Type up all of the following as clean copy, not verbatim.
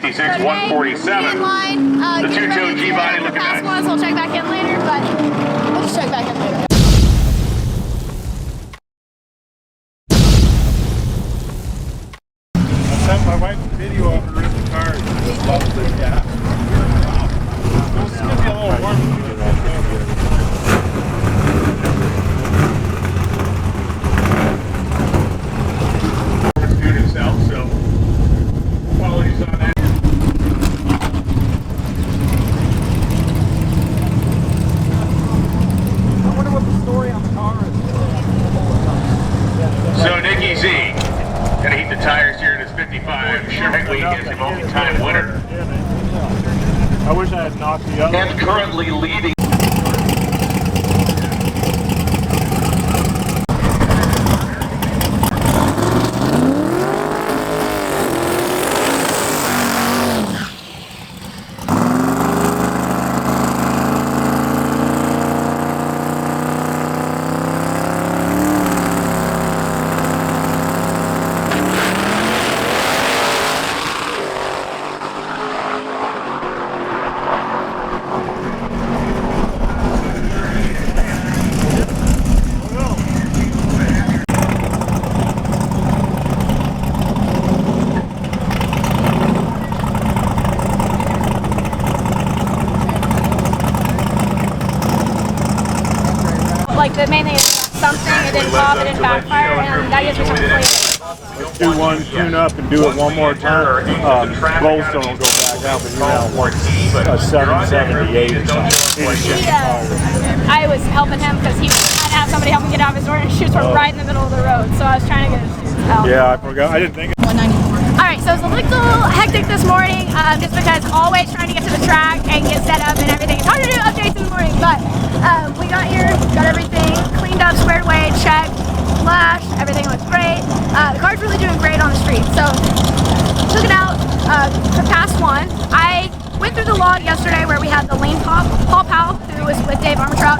66, 147. The two-tone G-body looking nice. One, so we'll check back in later, but we'll just check back in later. I sent my wife a video of her in the car. She loves it, yeah. It's going to be a little warm. Tires here in his 55. Sure Week is the multi-time winner. I wish I had knocked the other. And currently leading. Like the main thing is something, it didn't pop, it didn't backfire, and that gives me something to do one tune up and do it one more time. Goldstone will go back out, but you're now a 778 or something. I was helping him because he was trying to have somebody help him get out of his door, and shoes were right in the middle of the road, so I was trying to get his shoes out. Yeah, I forgot. I didn't think of it. 194. Alright, so it's a little hectic this morning, just because always trying to get to the track and get set up and everything. It's hard to do updates in the morning, but we got here, got everything cleaned up, squared away, checked, flashed, everything looks great. The car's really doing great on the street, so took it out for pass one. I went through the log yesterday where we had the lane pop. Paul Powell, who was with Dave Armitrout,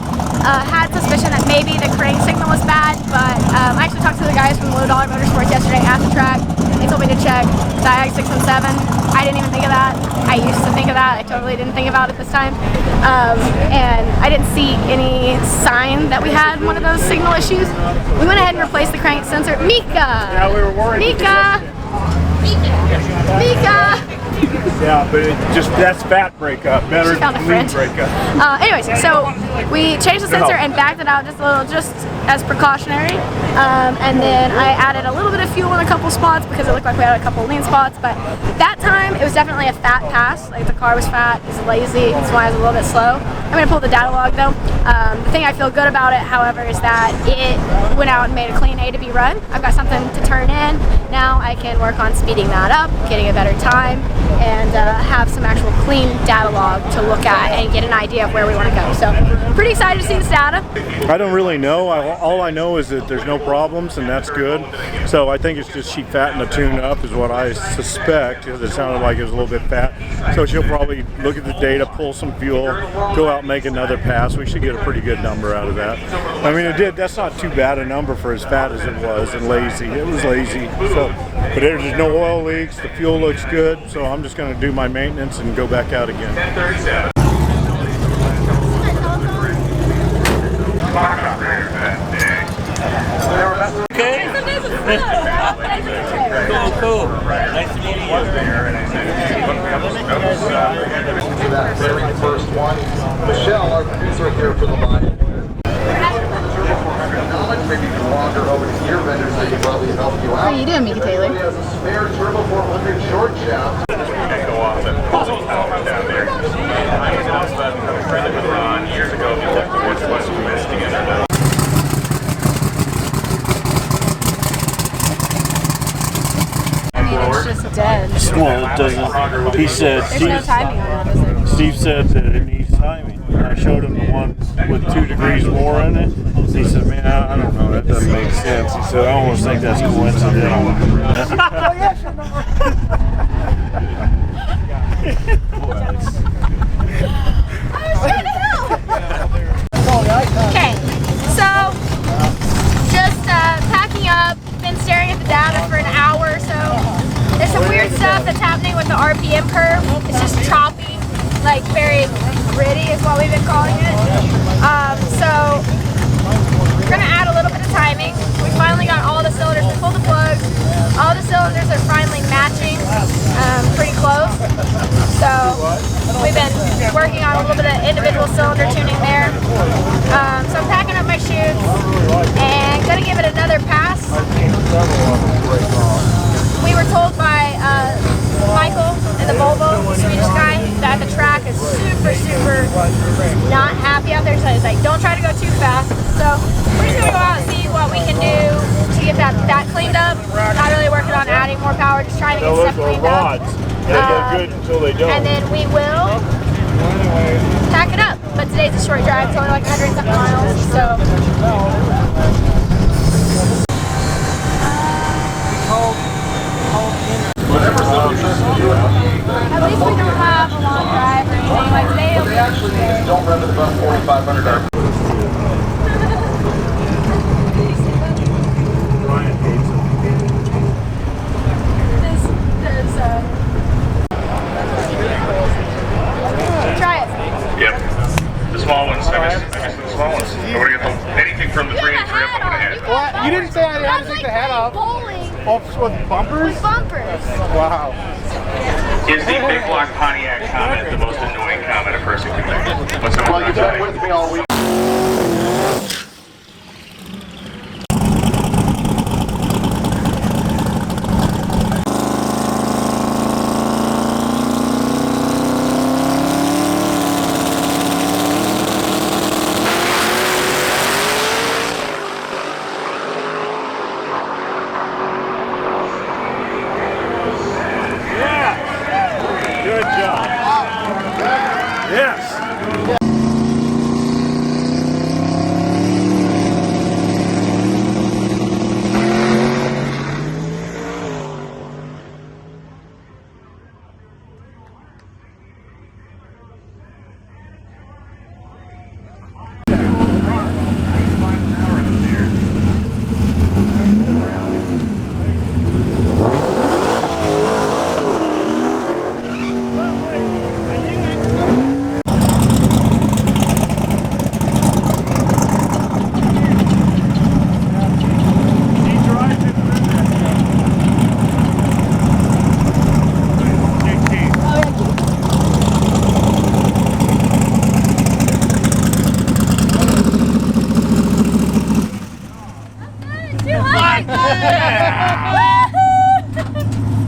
had suspicion that maybe the crane signal was bad, but I actually talked to the guys from Low Dollar Motorsports yesterday at the track. They told me to check diag 6 and 7. I didn't even think of that. I used to think of that. I totally didn't think about it this time. And I didn't see any sign that we had one of those signal issues. We went ahead and replaced the crank sensor. Mika! Yeah, we were worried. Mika! Mika! Yeah, but it just, that's fat breakup. Better than lean breakup. Anyways, so we changed the sensor and backed it out just a little, just as precautionary. And then I added a little bit of fuel in a couple spots because it looked like we had a couple lean spots. But that time, it was definitely a fat pass. Like the car was fat, it's lazy, that's why I was a little bit slow. I'm going to pull the data log though. The thing I feel good about it, however, is that it went out and made a clean A to B run. I've got something to turn in. Now I can work on speeding that up, getting a better time, and have some actual clean data log to look at and get an idea of where we want to go. So pretty excited to see this data. I don't really know. All I know is that there's no problems, and that's good. So I think it's just she fattened the tune up is what I suspect, because it sounded like it was a little bit fat. So she'll probably look at the data, pull some fuel, go out and make another pass. We should get a pretty good number out of that. I mean, that's not too bad a number for as fat as it was and lazy. It was lazy. So, but there's no oil leaks, the fuel looks good, so I'm just going to do my maintenance and go back out again. Okay. Cool. Nice to meet you. That very first one. Michelle, our producer here for the line. Maybe longer over to your vendors that can probably help you out. How are you doing, Mika Taylor? Has a spare turbo 400 short shaft. Go off and down there. I was also friendly with Ron years ago. He left the Northwest Miss together. I mean, it's just dead. Well, it doesn't. He said, There's no timing on it, is there? Steve said that it needs timing. And I showed him the one with 2 degrees more in it. He said, man, I don't know, that doesn't make sense. He said, I almost think that's coincidental. Okay, so just packing up, been staring at the data for an hour or so. There's some weird stuff that's happening with with the RPM curve. It's just choppy, like very gritty is what we've been calling it. So we're gonna add a little bit of timing. We finally got all the cylinders. We pulled the plugs. All the cylinders are finally matching, pretty close. So we've been working on a little bit of individual cylinder tuning there. So I'm packing up my chutes and gonna give it another pass. We were told by Michael in the Volvo, the Swedish guy, that the track is super not happy out there. So he's like, don't try to go too fast. So we're just gonna go out and see what we can do to get that cleaned up. Not really working on adding more power, just trying to get stuff cleaned up. They go good until they don't. And then we will pack it up. But today's a short drive, it's only like 100 something miles. So at least we don't have a long drive or anything. Like today it'll be Actually, don't run the bus 4,500 RPM. Try it. Yep. The small ones. I missed the small ones. I want to get anything from the 3 and 3 up on the head. What? You didn't say I had to take the hat off. Bowling With bumpers? with bumpers. Wow. Is the big block Pontiac comment the most annoying comment a person can make? What's Well, you've been with me all week. Good job. Yes.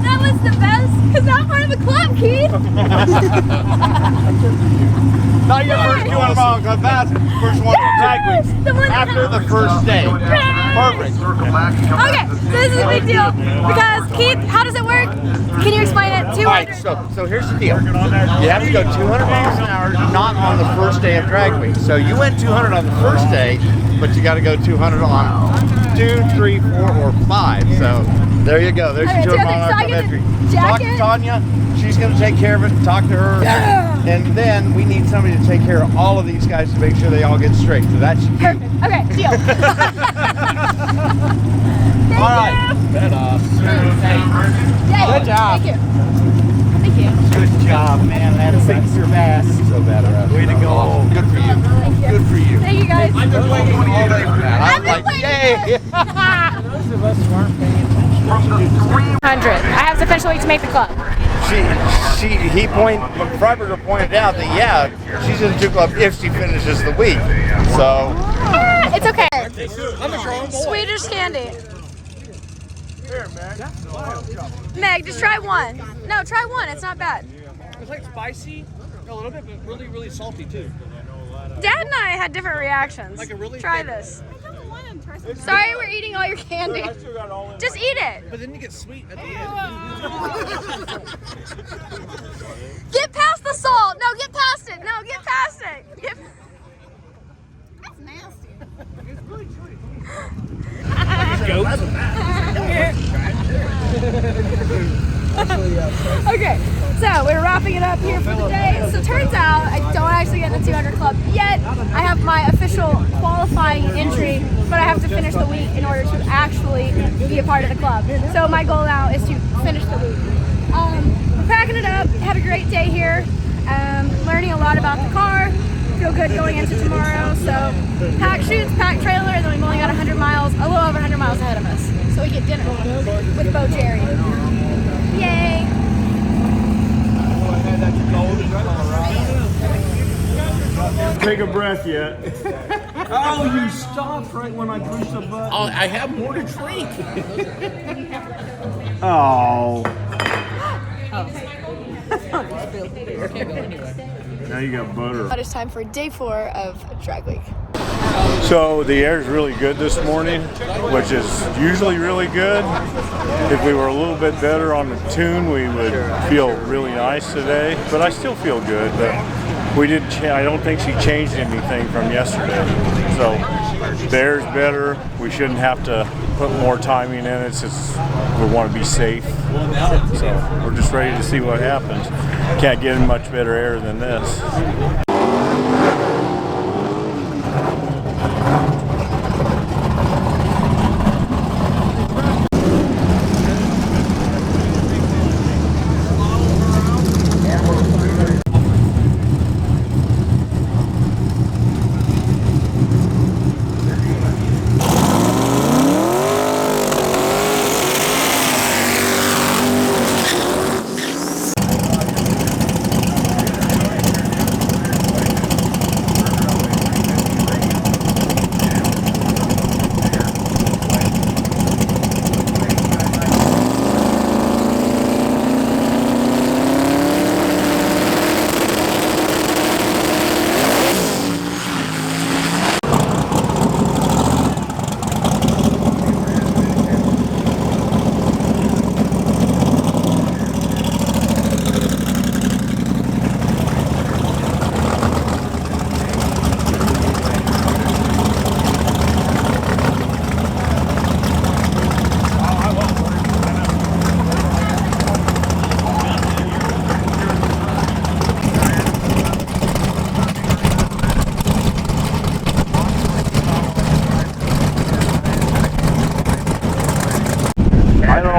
That was the best, because I'm part of the club, Keith. Not your first 200 miles, because that's the first one of drag weeks. The one After the first day. Perfect. Okay, this is a big deal, because Keith, how does it work? Can you explain it? 200. Alright, so here's the deal. You have to go 200 miles an hour, not on the first day of drag week. So you went 200 on the first day, but you got to go 200 on 2, 3, 4, or 5. So there you go. There's your 200 mile an hour entry. Talk to Tanya. She's going to take care of it. Talk to her. And then we need somebody to take care of all of these guys to make sure they all get straight. So that's you. Perfect. Okay, deal. All right. Yay. Good job. Thank you. Thank you. Good job, man. That's your best. So bad. Way to go. Good for you. Thank you. Good for you. Thank you guys. I've been waiting all day for that. I've I'm been like, waiting yay. Those of us who aren't paying attention. 100. I have to finish the week to make the club. Freiberger pointed out that, yeah, she's in the 2 club if she finishes the week. So. It's okay. Swedish candy. Meg, just try one. No, try one. It's not bad. It's like spicy, a little bit, but really, really salty too. Dad and I had different reactions. Like a really try thick- this. Sorry, we're eating all your candy. Just eat it. But then you get sweet at the end. Get past the salt. No, get past it. No, get past it. That's nasty. It's really sweet. Okay, so we're wrapping it up here for the day. So turns out I don't actually get in the 200 club yet. I have my official qualifying entry, but I have to finish the week in order to actually be a part of the club. So my goal now is to finish the week. packing it up. Had a great day here. Learning a lot about the car. Feel good going into tomorrow. So pack chutes, pack trailer, and then we've only got 100 miles, a little over 100 miles ahead of us. So we get dinner with Bo Jerry. Yay! Take a breath yet. Oh, you stopped right when I pushed the button. Oh, I have more to drink. Oh. Now you got butter. But it's time for day 4 of drag week. So the air is really good this morning, which is usually really good. If we were a little bit better on the tune, we would feel really nice today. But I still feel good. But we didn't. I don't think she changed anything from yesterday. So the air's better. We shouldn't have to put more timing in it since we want to be safe. So we're just ready to see what happens. Can't get much better air than this.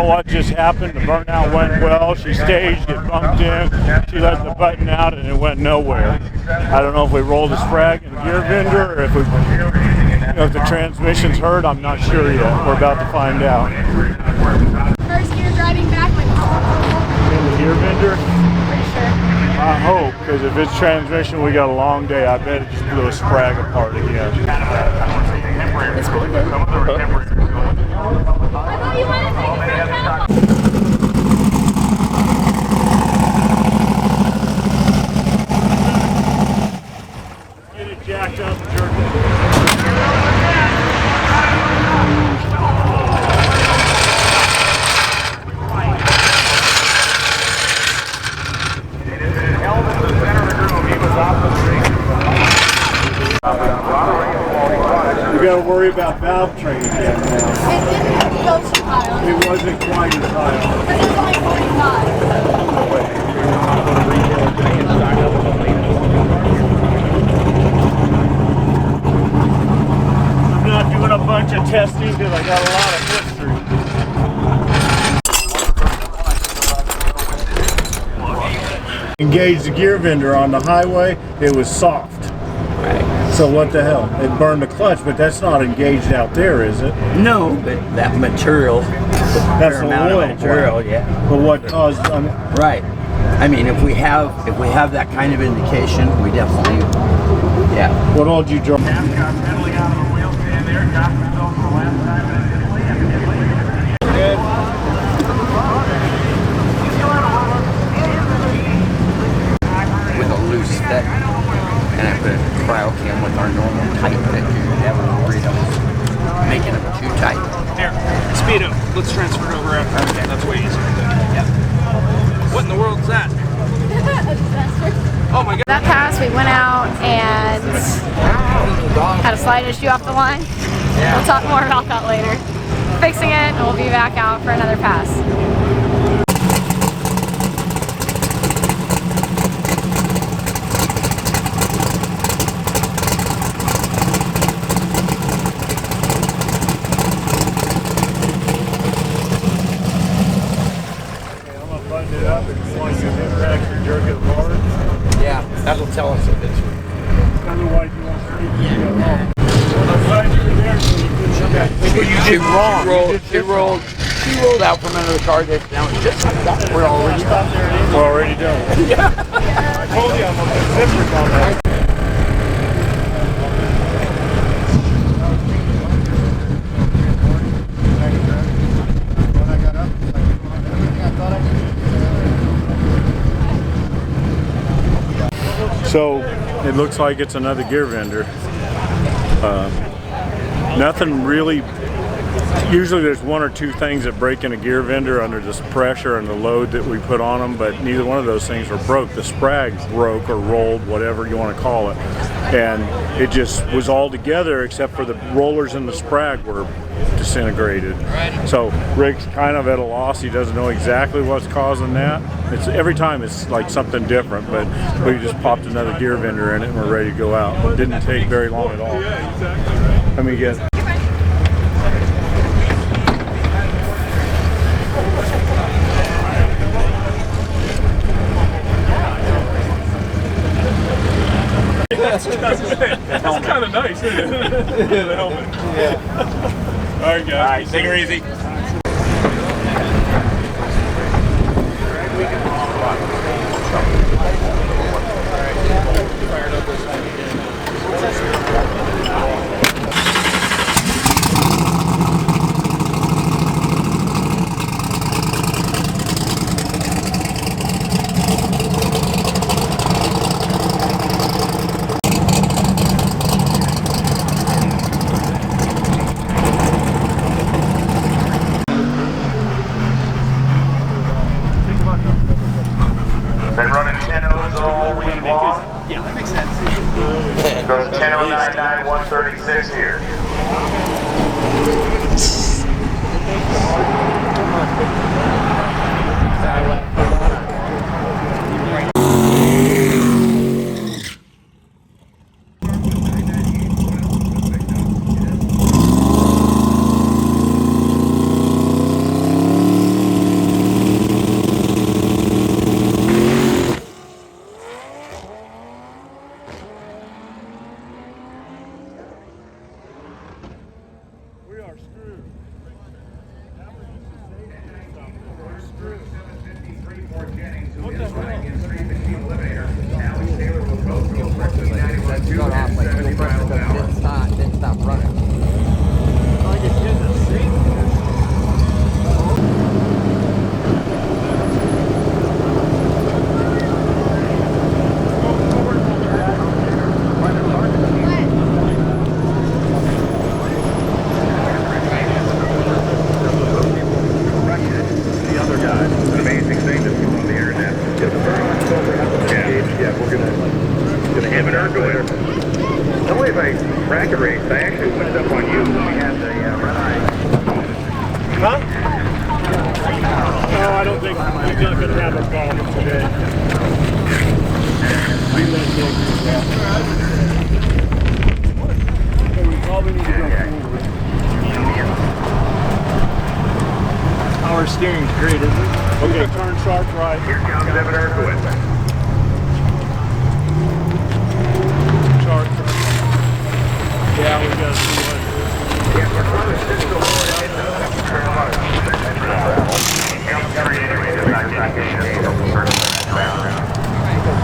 What just happened? The burnout went well. She staged, it bumped in. She let the button out and it went nowhere. I don't know if we rolled a sprag in the gear vendor or if the transmission's hurt. I'm not sure yet. We're about to find out. First gear driving backwards. In the gear vendor? Pretty sure. I hope, because if it's transmission, we got a long day. I bet it just blew a sprag apart again. It's pretty good. I thought you wanted to take a break out. Get it jacked up and jerked it. We got to worry about valve train again now. It didn't go too high. It wasn't quite as high. But it was only 45. I'm not doing a bunch of testing because I got a lot of history. Engaged the gear vendor on the highway, it was soft. So what the hell? It burned the clutch, but that's not engaged out there, is it? No, but that material, That's the amount oil of material, yeah. But what caused? Right. I mean, if we have that kind of indication, we definitely, yeah. What all did you draw? With a loose fit, and I put a cryo cam with our normal tight fit. That was worried I was making them too tight. Here, speed up. Let's transfer it over after. Okay. That's way easier. Yeah. What in the world's that? A disaster. Oh my god. That pass, we went out and had a slight issue off the line. We'll talk more about that later. Fixing it, and we'll be back out for another pass. I'm gonna button it up and She rolled out from under the car. We're already done. We're already done. I told you I'm on the zippers on that. So it looks like it's another gear vendor. Nothing really. Usually there's one or two things that break in a gear vendor under this pressure and the load that we put on them, but neither one of those things were broke. The sprag broke or rolled, whatever you want to call it, and it just was all together except for the rollers and the sprag were disintegrated. So Rick's kind of at a loss. He doesn't know exactly what's causing that. It's every time it's like something different, but we just popped another gear vendor in it and we're ready to go out. It didn't take very long at all. Let me get. That's kind of nice, isn't it? The helmet. Yeah. All right, guys. All right, take her easy. Been running 10-0s all week long. Yeah, that makes sense. Go to 10-0-9-9, 136 here. Didn't stop running. Bracket race. I actually went up on you when we had the red eye. Huh? No, I don't think he's not going to have a problem today. So we probably need to go forward. Our steering's great, isn't it? Okay, turn sharp right. Here comes Evan Erkowitz. Sharp right. Yeah, we got to see what it is. Yeah, we're running 6 to 1 in the trail line.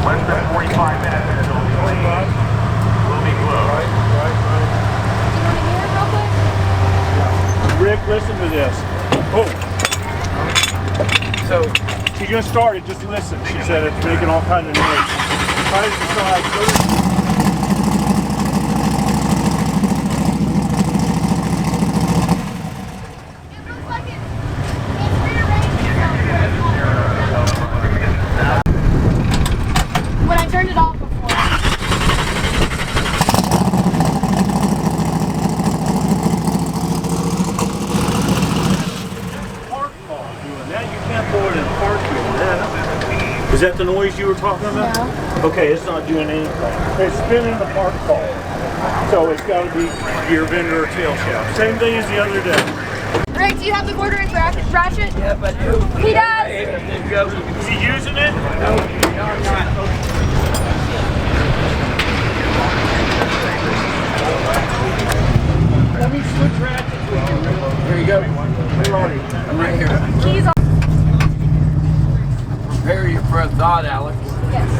Less than 45 minutes until the lead will be closed. Rick, listen to this. Oh. So She just started, just listen. She said it's making all kinds of noise. Trying to decide. When I turned it off before. Is that the noise you were talking about? No. Okay, it's not doing anything. It's spinning the park ball. So it's got to be gear vendor or tail shaft. Same thing as the other day. Rick, do you have the quarter-inch ratchet? yeah, but you. He does. Is he using it? No, I'm not. Let me switch ratchets. saw it, Alex. Yes.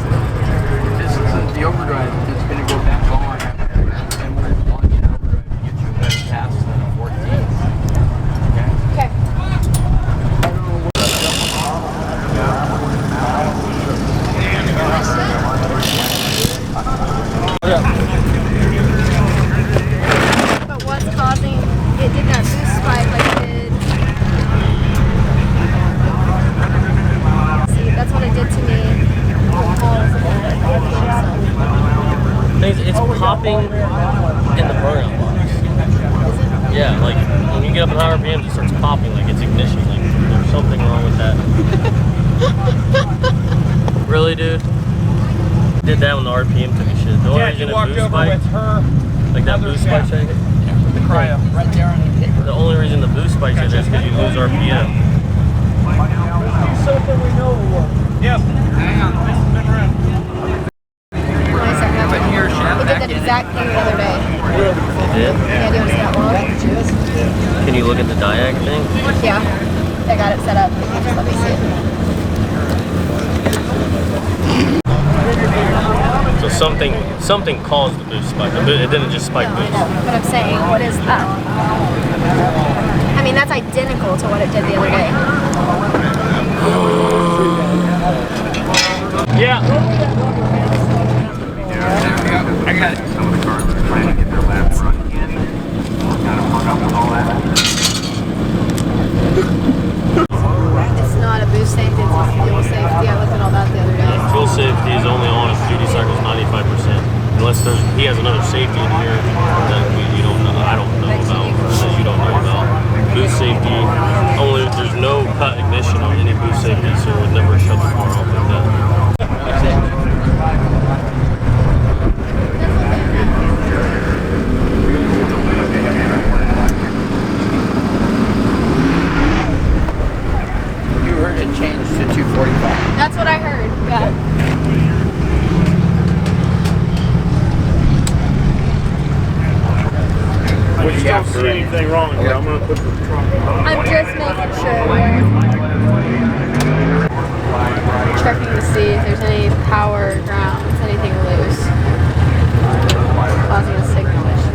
This is the overdrive that's going to go back on. And we're launching overdrive to get you a better pass than a 14. Okay. But what's causing it did that boost spike like it did? See, that's what it did to me. It's popping in the burnout box. Yeah, like when you get up in high RPMs, it starts popping like it's ignition. Like there's something wrong with that. Really, dude? Did that when the RPM took a shit. The only reason it boost spike, like that boost spike shake, The cryo. Right there on the paper. the only reason the boost spike is because you lose RPM. Something we know will. Yep. Hang on. It did that exact thing the other day. It did? Yeah, do you want to see that log? Can you look at the diag thing? Yeah. I got it set up. If you just let me see it. So something caused the boost spike. It didn't just spike No, I boost. know. But I'm saying, what is that? I mean, that's identical to what it did the other day. Yeah. I got it. Some of the cars are trying to get their lap run in. Kind of hung up with all that. It's not a boost safety, it's a fuel safety. I looked at all that the other day. Fuel safety is only on if duty cycle is 95%. Unless he has another safety in here that you don't know. I don't know about. That you don't know about. Boost safety only. There's no cut ignition on any boost safety, so it would never shut the car off like that. You heard it changed to 245. That's what I heard, yeah. We just don't see anything wrong here. I'm going to put the trunk on. I'm just making sure. Checking to see if there's any power grounds, anything loose. Causing a signal issue.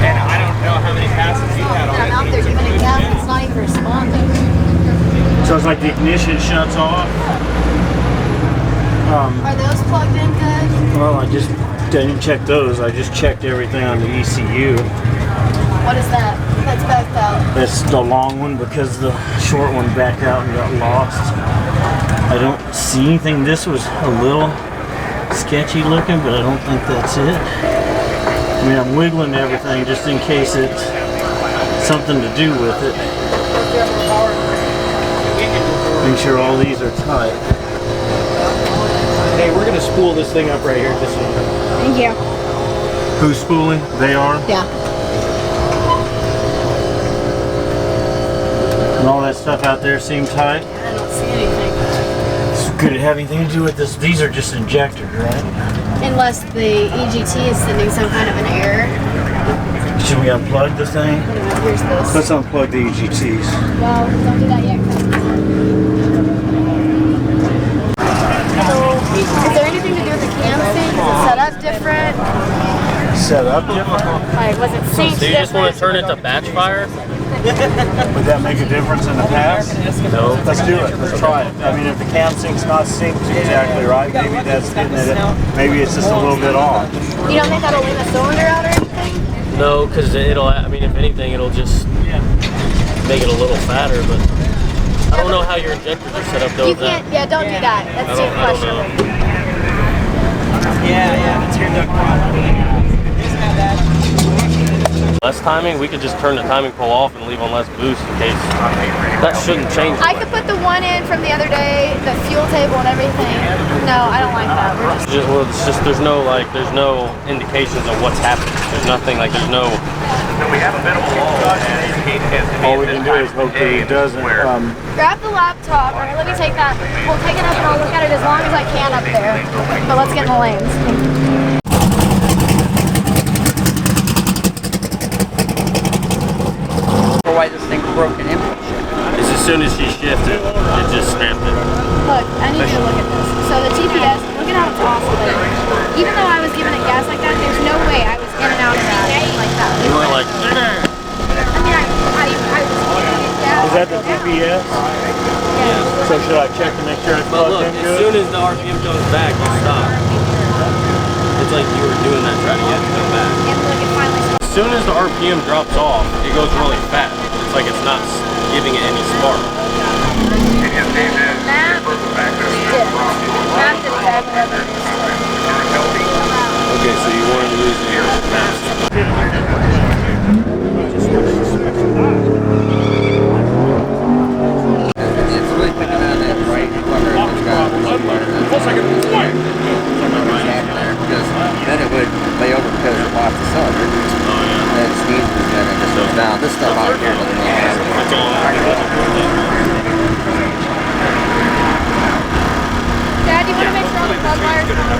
And I don't know how many passes you had on I'm out there giving it gas and it's not even responding. So it's like the ignition shuts off. Are those plugged in good? Well, I didn't check those. I just checked everything on the ECU. What is that? That's backed out. It's the long one because the short one backed out and got lost. I don't see anything. This was a little sketchy looking, but I don't think that's it. I mean, I'm wiggling everything just in case it's something to do with it. Make sure all these are tight. Hey, we're gonna spool this thing up right here. Just so you know. Thank you. Who's spooling? They are? Yeah. And all that stuff out there seem tight? I don't see anything. Could it have anything to do with this? These are just injectors, right? Unless the EGT is sending some kind of an error. Should we unplug the thing? Here's this. Let's unplug the EGTs. Well, don't do that yet. Is there anything to do with the cam sync? Is it set up different? Set up different? Like, was it synced So you just want to turn different? it to batch fire? Would that make a difference in the pass? No. Let's do it. Let's try it. I mean, if the cam sync's not synced exactly right, maybe that's getting it. Maybe it's just a little bit off. You don't think that'll lean the cylinder out or anything? No, because it'll. I mean, if anything, it'll just make it a little fatter. But I don't know how your injectors are set up though. You can't, yeah, don't do that. That's too I don't know. questionable. Yeah, that's your duck problem. Less timing, we could just turn the timing pole off and leave on less boost in case. That shouldn't change. I could put the one in from the other day, the fuel table and everything. No, I don't like that. We're just It's just there's no indications of what's happening. There's nothing like there's no. So we have a bit of a lull, and it has to be All we at can this do is time hope of that day it doesn't. grab the laptop. All right, let me take that. We'll take it up and I'll look at it as long as I can up there. But let's get in the lanes. Why this thing's broken input shit. Is this soon as she shifted, it just snapped it. Look, I need you to look at this. So the TPS, look at how it's oscillating. Even though I was giving it gas like that, there's no way I was in and out of that like that. You were like, I mean, I was giving it gas. Is that the TPS? Yeah. So should I check to make sure it's but look, plugged in as good? soon as the RPM goes back, you stop. It's like you were doing that trying to get it to go back. And look, it finally started. As soon as the RPM drops off, it goes really fast. It's like it's not giving it any spark. Okay, so you weren't losing your mass. It's really picking on that right corner of the car. Because then it would lay over because it lost the cylinder. And then it sneezes and then it just goes down. This stuff out here doesn't really matter. Dad, you want to make sure all the plug wires are good?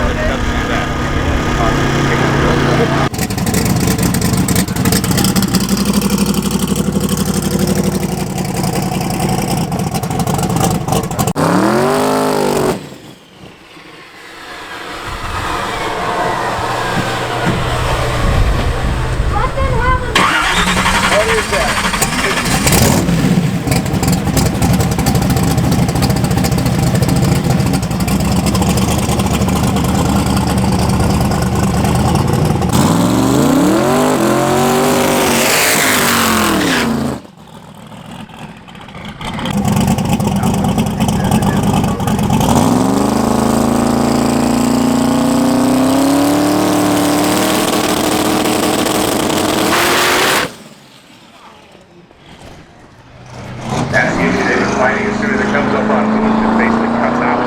Lighting as soon as it comes up on boost, it basically cuts out.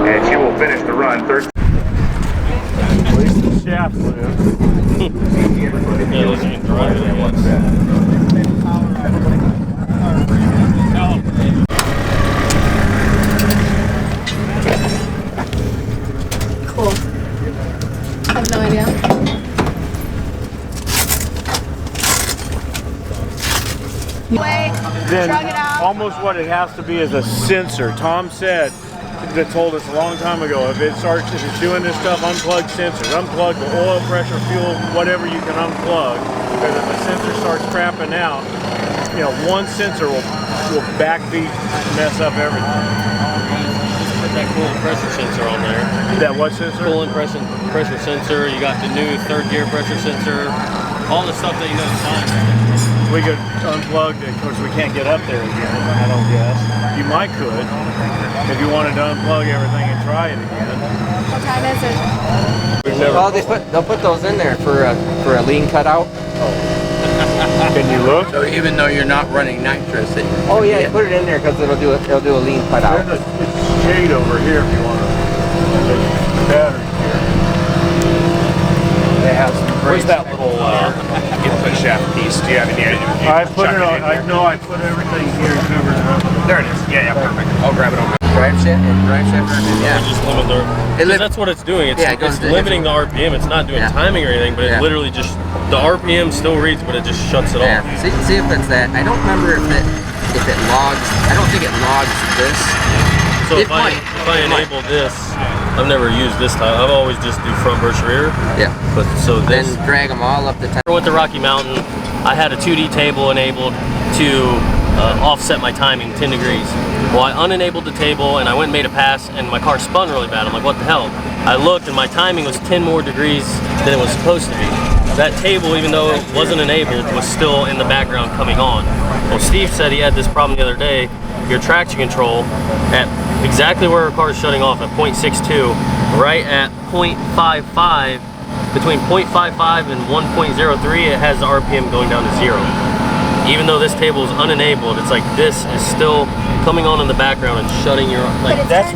And she will finish the run. At least the shaft lives. Yeah, let's get drive it once. Cool. I have no idea. Then Drug it out. almost what it has to be is a sensor. Tom said, that told us a long time ago, if it's doing this stuff, unplug sensors. Unplug the oil, pressure, fuel, whatever you can unplug. Because if the sensor starts crapping out, you know, one sensor will backbeat, mess up everything. Put that coolant pressure sensor on there. That what sensor? Coolant pressure sensor. You got the new third gear pressure sensor. All the stuff that you know time. We could unplug it, of course we can't get up there again, I don't guess. You might could, if you wanted to unplug everything and try it again. What time is it? Well, they'll put those in there for a lean cutout. Can you look? So even though you're not running nitrous, oh yeah, you put it in there because it'll do a lean cutout. There's a shade over here if you want to. Battery here. They have some Where's that little input shaft piece? Do you have any idea? I put it on, I put everything here and covered it up. There it is. Yeah, perfect. I'll grab it on my drive shaft. Yeah. You just limit the. That's what it's doing. It's limiting the RPM. It's not doing timing or anything, but it literally just the RPM still reads, but it just shuts it off. See if it's that. I don't remember if it logs. I don't think it logs this. So if I enable this, I've never used this type. I've always just do front versus rear. Yeah. But so this. Then drag them all up the top. With the Rocky Mountain, I had a 2D table enabled to offset my timing 10 degrees. Well, I unenabled the table and I went and made a pass and my car spun really bad. I'm like, what the hell? I looked and my timing was 10 more degrees than it was supposed to be. That table, even though it wasn't enabled, was still in the background coming on. Well, Steve said he had this problem the other day. Your traction control at exactly where our car is shutting off at 0.62, right at 0.55, between 0.55 and 1.03, it has the RPM going down to 0. Even though this table is unenabled, it's like this is still coming on in the background and shutting your That's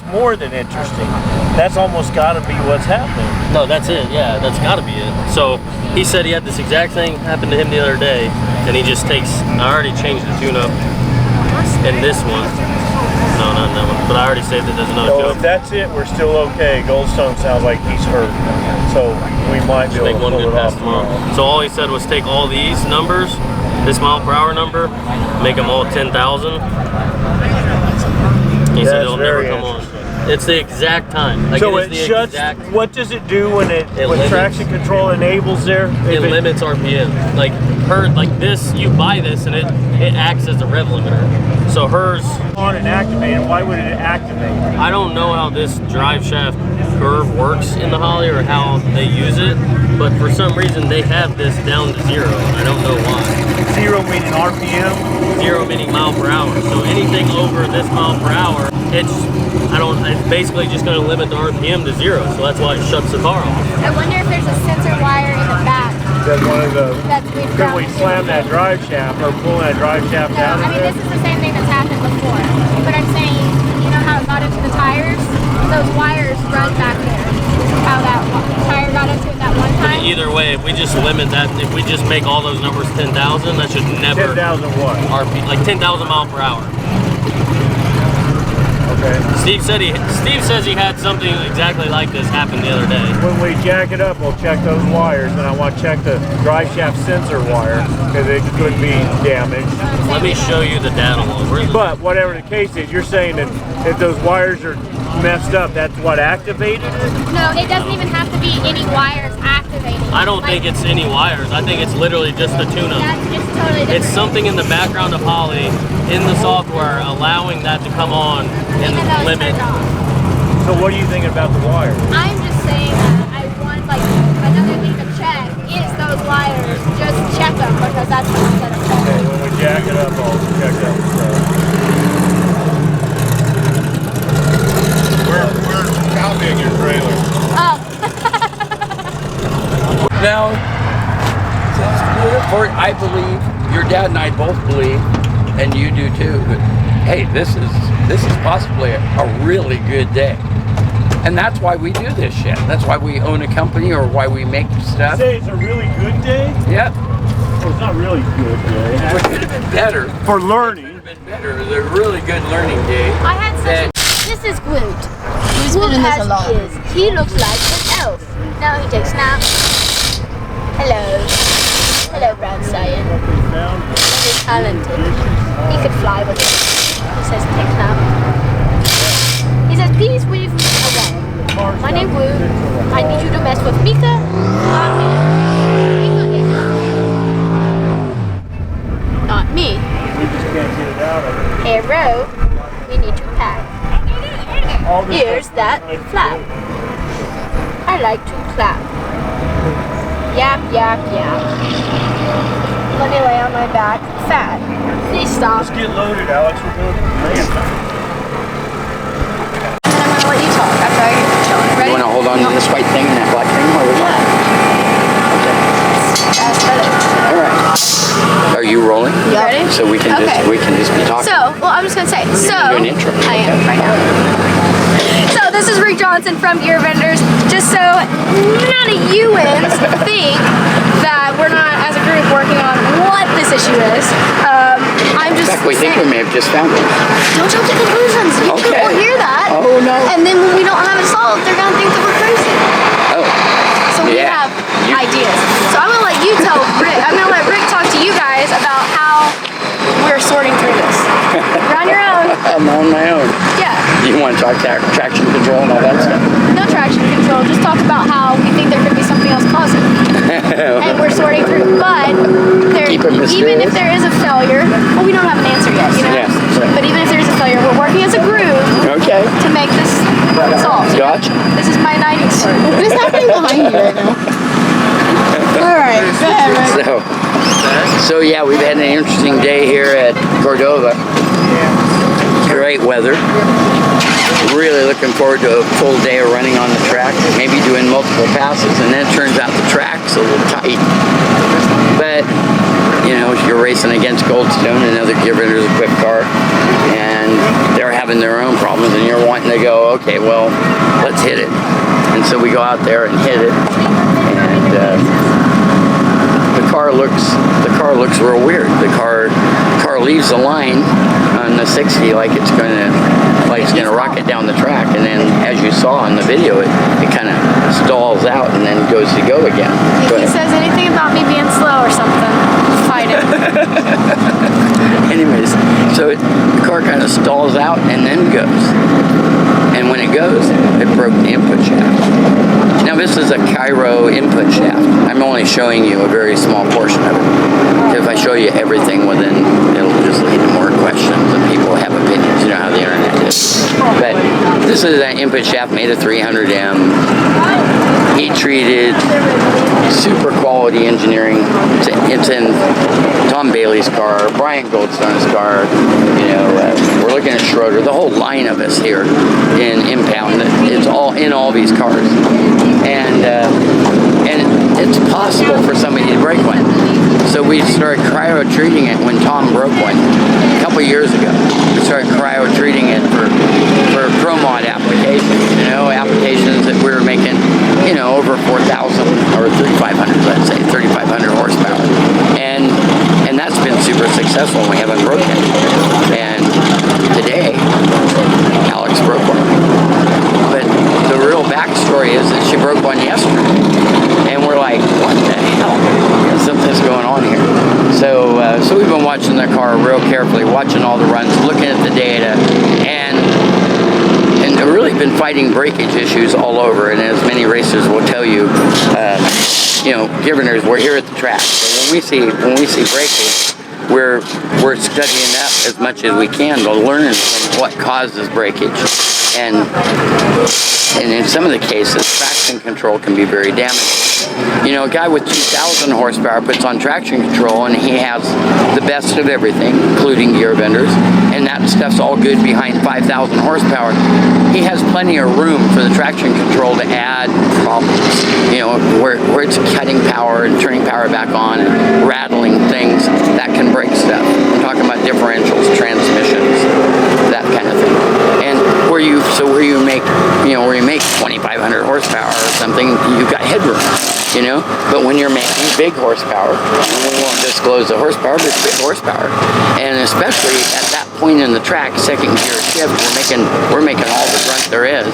more than interesting. That's almost got to be what's happening. No, that's it. Yeah, that's got to be it. So he said he had this exact thing happen to him the other day, and he just takes. I already changed the tune-up in this one. No, not in that one. But I already saved it. There's another So joke. if that's it, we're still okay. Goldstone sounds like he's hurt, so we might be Just make able to one pull good it pass off tomorrow. tomorrow. So all he said was take all these numbers, this mile per hour number, make them all 10,000. He said it'll never very come on. It's the exact time. Like So it it is the shuts. exact. What does it do when when limits. traction control enables there? It limits RPM. Like this, you buy this and it acts as a rev limiter. So hers on and activated. Why would it activate? I don't know how this drive shaft curve works in the Holly or how they use it, but for some reason they have this down to 0. I don't know why. 0 meaning RPM. 0 meaning mile per hour. So anything over this mile per hour, it's basically just going to limit the RPM to 0. So that's why it shuts the car off. I wonder if there's a sensor wire in the back. That one of the. That's Could we slam that drive shaft or pull that drive shaft No, out I of mean there? this is the same thing that's happened before. But I'm saying, you know how it got into the tires? Those wires run back there. How that tire got into it that one time? Either way, if we just limit that, if we just make all those numbers 10,000, that should never 10,000 what? RP, like 10,000 mile per hour. Okay. Steve says he had something exactly like this happen the other day. When we jack it up, we'll check those wires, and I want to check the drive shaft sensor wire because it could be damaged. Let me show you the data log. Where's the But whatever the case is, you're saying that if those wires are messed up, that's what activated it? No, it doesn't even have to be any wires activated. I don't think it's any wires. I think it's literally just the tune-up. That's just totally different. It's something in the background of Holly in the software allowing that to come on and Even though it's limit. turned off. So what are you thinking about the wires? I'm just saying that I want like another thing to check is those wires. Just check them because that's what I'm gonna check. Okay, when we jack it up, I'll check that stuff. We're copying your trailer. Oh. Now, I believe, your dad and I both believe, and you do too, but hey, this is possibly a really good day. And that's why we do this shit. That's why we own a company or why we make stuff. Say it's a really good day? Yep. Well, it's not really good day. It could have been better. For learning. It could have been better. It's a really good learning day. I had such This is Groot. Groot has ears. He looks like an elf. Now he takes naps. Hello. Hello, Brown Cyan. Very talented. He could fly with it. He says take nap. He says, please leave me away. My name's Groot. I need you to mess with Mika. Not me. Not me. We just can't get it out of it. Arrow, we need to pack. Here's that flap. I like to clap. Yap, yap, yap. Let me lay on my back. Fat. Please stop. Let's get loaded, Alex. We're doing man time. And then I'm gonna let you talk after I get chilling. Ready? You want to hold on to this white thing and that black thing? Or what? Okay. That's better. All right. Are you rolling? You ready? So we can Okay. just be talking. So, well, I'm just gonna say. So, do an intro. I am right now. So this is Rick Johnson from Gear Vendors. Just so none of you think that we're not, as a group, working on what this issue is. I'm just. In fact, we think we may have just found it. Don't jump to conclusions. People Okay. will hear that. Oh, no. And then when we don't have it solved, they're gonna think that we're crazy. Oh. So we Yeah. have ideas. So I'm gonna let you tell Rick. I'm gonna let Rick talk to you guys about how we're sorting through this. You're on your own. I'm on my own. Yeah. You want to talk traction control and all that stuff? No traction control. Just talk about how we think there could be something else causing it. And we're sorting through. But there, Keep it even mysterious. if there is a failure, well, we don't have an answer yet, you know. Yeah, right. But even if there is a failure, we're working as a group Okay. to make this solved. Gotcha. This is my 90s part. What is happening behind you right now? All right, go ahead, Rick. So yeah, we've had an interesting day here at Cordova. Great weather. Really looking forward to a full day of running on the track, maybe doing multiple passes, and then it turns out the track's a little tight. But, you know, you're racing against Goldstone, another Gear Vendors equipped car, and they're having their own problems, and you're wanting to go, okay, well, let's hit it. And so we go out there and hit it, and the car looks real weird. The car leaves the line on the 60 like it's gonna rocket down the track, and then as you saw in the video, it kind of stalls out and then goes to go again. If he says anything about me being slow or something, fight it. Anyways, so the car kind of stalls out and then goes. And when it goes, it broke the input shaft. Now this is a Cairo input shaft. I'm only showing you a very small portion of it. If I show you everything, well then it'll just lead to more questions and people have opinions. You know how the internet is. But this is an input shaft made of 300M. Heat treated, super quality engineering. It's in Tom Bailey's car, Brian Goldstone's car. You know, we're looking at Schroeder. The whole line of us here in impound. It's all in all these cars, and it's possible for somebody to break one. So we started cryo treating it when Tom broke one a couple years ago. We started cryo treating it for pro mod applications. You know, applications that we were making, you know, over 4,000 or 3,500, let's say 3,500 horsepower, and that's been super successful. And we haven't broken it. And today, Alex broke one. But the real backstory is that she broke one yesterday, and we're like, what the hell? Something's going on here. So we've been watching the car real carefully, watching all the runs, looking at the data, and really been fighting breakage issues all over. And as many racers will tell you, you know, Giverners, we're here at the track. So when we see breakage, we're studying that as much as we can to learn from what causes breakage. And in some of the cases, traction control can be very damaging. You know, a guy with 2,000 horsepower puts on traction control and he has the best of everything, including gear benders, and that stuff's all good behind 5,000 horsepower. He has plenty of room for the traction control to add problems. You know, where it's cutting power and turning power back on and rattling things, that can break stuff. I'm talking about differentials, transmissions, that kind of thing. And where you make 2,500 horsepower or something, you've got headroom, you know. But when you're making big horsepower, and we won't disclose the horsepower, but it's big horsepower, and especially at that point in the track, second gear shift, we're making all the grunt there is.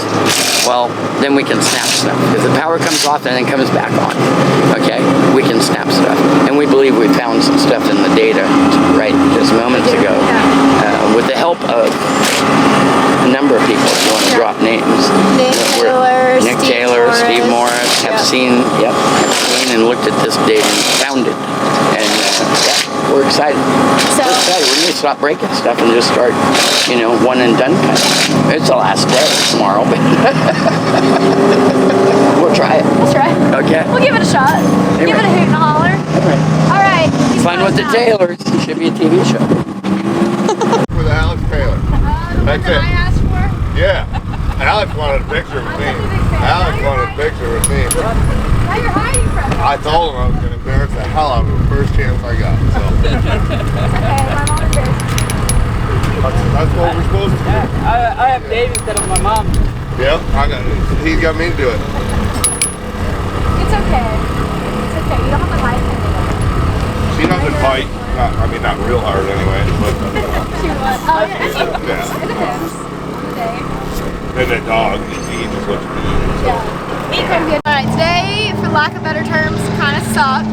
Well, then we can snap stuff. If the power comes off and then comes back on, okay, we can snap stuff. And we believe we found some stuff in the data right just moments ago, with the help of a number of people. If you want to drop names, Nick Taylor, Steve Morris have seen and looked at this data and found it, and we're excited. We're excited. We're gonna stop breaking stuff and just start, you know, one and done kind of. It's the last day tomorrow, but we'll try it. Let's try it. Okay. We'll give it a shot. Give it a hoot and a holler. All right. Fun with the Taylors. It should be a TV show. With Alex Taylor. That's it. I asked for? Yeah. Alex wanted a picture with me. Alex wanted a picture with me. Now you're hiding from me. I told him I was going to embarrass the hell out of him the first chance I got. So. Okay, my mom is there. That's what we're supposed to do. I have Dave instead of my mom. Yep, he's got me to do it. It's okay. It's okay. You don't have to hide from me. She doesn't fight. Not real hard anyway. But, She was. Oh, yeah. It yeah. depends on the day. And that dog, he just looks good. Yeah. Alright, today, for lack of better terms, kind of sucked.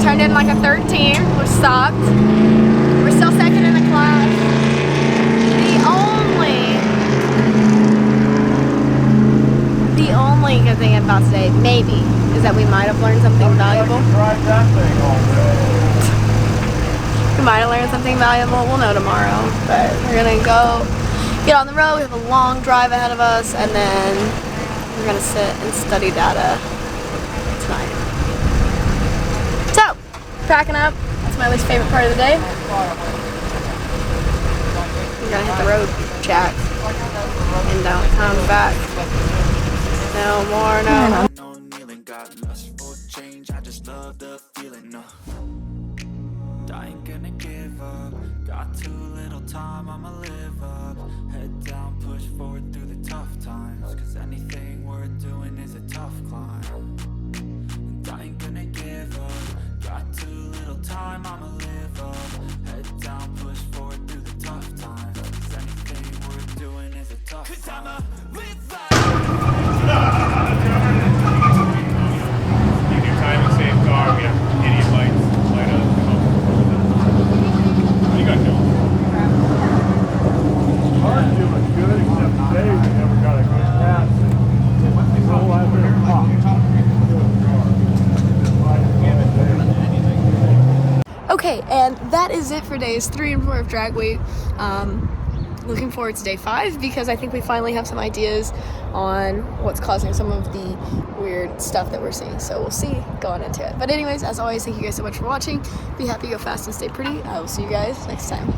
Turned in like a 13, which sucked. We're still second in the class. The only good thing about today, maybe, is that we might have learned something valuable. We might have learned something valuable. We'll know tomorrow. But we're gonna go get on the road. We have a long drive ahead of us, and then we're gonna sit and study data tonight. So, packing up. That's my least favorite part of the day. We're gonna hit the road, chat, and don't come back. No more, no. No kneeling, got lust for change. I just love the feeling. No, I ain't gonna give up. Got too little time, I'ma live up. Head down, push forward through the tough times. Cause anything worth doing is a tough climb. And I ain't gonna give up. Got 'cause I'ma live life. You do timing, same car, we have idiot lights, light up, come up. What do you got going? Car's doing good, except today we never got a good pass. Roll out there and pop. Okay, and that is it for days 3 and 4 of Drag Week. Looking forward to day 5 because I think we finally have some ideas on what's causing some of the weird stuff that we're seeing. So we'll see going into it. But anyways, as always, thank you guys so much for watching. Be happy, go fast, and stay pretty. I will see you guys next time.